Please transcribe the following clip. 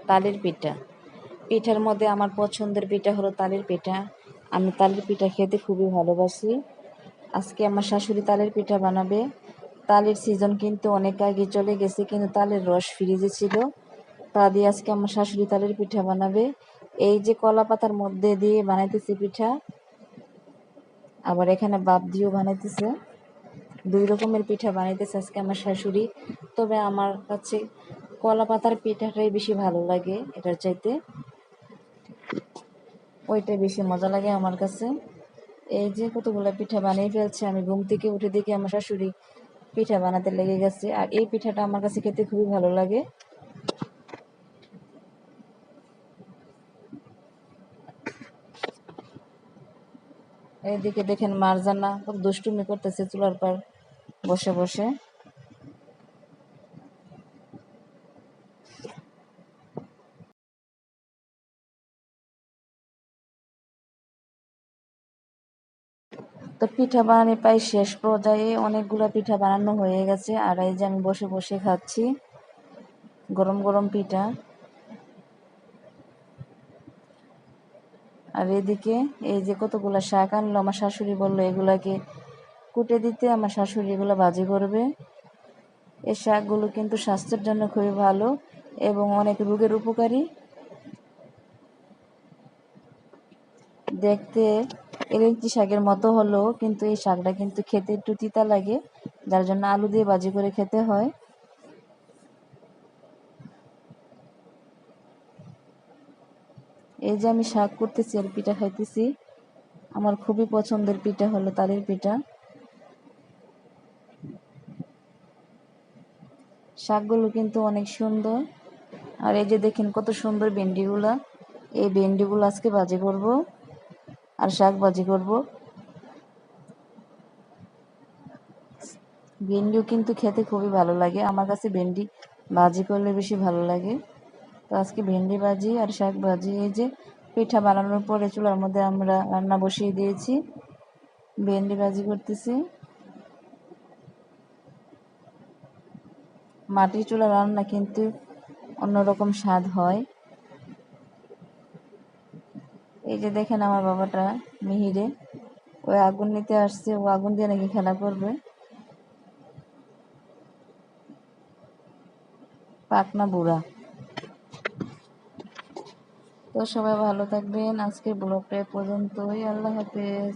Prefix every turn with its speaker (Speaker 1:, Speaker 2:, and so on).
Speaker 1: তালের পিঠা। পিঠার মধ্যে আমার পছন্দের পিঠা হলো তালের পিঠা। আমি তালের পিঠা খেতে খুবই ভালোবাসি। আজকে আমার শাশুড়ি তালের পিঠা বানাবে। তালের সিজন কিন্তু অনেক আগে চলে গেছে, কিন্তু তালের রস ফ্রিজে ছিল। তা দিয়ে আজকে আমার শাশুড়ি তালের পিঠা বানাবে। এই যে কলা পাতার মধ্যে দিয়ে বানাইতেছে পিঠা, আবার এখানে বাপ দিয়েও বানাইতেছে। 2 রকমের পিঠা বানাইতেছে আজকে আমার শাশুড়ি। তবে আমার কাছে কলা পাতার পিঠাটাই বেশি ভালো লাগে, এটার চাইতে ওইটাই বেশি মজা লাগে আমার কাছে। এই যে কতগুলো পিঠা বানিয়ে ফেলছে, আমি ঘুম থেকে উঠে দেখি আমার শাশুড়ি পিঠা বানাতে লেগে গেছে। আর এই পিঠাটা আমার কাছে খেতে খুবই ভালো লাগে। এইদিকে দেখেন মারজানা কত দুষ্টুমি করতেছে চুলার পর বসে বসে। তো পিঠা বানানো প্রায় শেষ পর্যায়ে, অনেকগুলো পিঠা বানানো হয়ে গেছে। আর এই যে আমি বসে বসে খাচ্ছি গরম গরম পিঠা। আর এদিকে এই যে কতগুলো শাক আনলো, আমার শাশুড়ি বললো এগুলাকে কুটে দিতে। আমার শাশুড়ি এগুলো ভাজি করবে। এই শাকগুলো কিন্তু স্বাস্থ্যের জন্য খুবই ভালো এবং অনেক রোগের উপকারী। দেখতে এলেঞ্চি শাকের মতো হলেও কিন্তু এই শাকটা কিন্তু খেতে একটু তিতা লাগে, যার জন্য আলু দিয়ে ভাজি করে খেতে হয়। এই যে আমি শাক করতেছি আর পিঠা খাইতেছি। আমার খুবই পছন্দের পিঠা হলো তালের পিঠা। শাকগুলো কিন্তু অনেক সুন্দর। আর এই যে দেখেন কত সুন্দর ভেন্ডিগুলা। এই ভেন্ডিগুলো আজকে ভাজি করব আর শাক ভাজি করব। ভেন্ডিও কিন্তু খেতে খুবই ভালো লাগে, আমার কাছে ভেন্ডি ভাজি করলে বেশি ভালো লাগে। তো আজকে ভেন্ডি ভাজি আর শাক ভাজি। এই যে পিঠা বানানোর পরে চুলার মধ্যে আমরা রান্না বসিয়ে দিয়েছি, ভেন্ডি ভাজি করতেছি। মাটির চুলা রান্না কিন্তু অন্যরকম স্বাদ হয়। এই যে দেখেন আমার বাবাটা মিহিরে, ওই আগুন নিতে আসছে, ও আগুন দিয়ে নাকি খেলা করবে। পাকনা বুড়া। তো সবাই ভালো থাকবেন, আজকের ব্লগটা এ পর্যন্তই। আল্লাহ হাফেজ।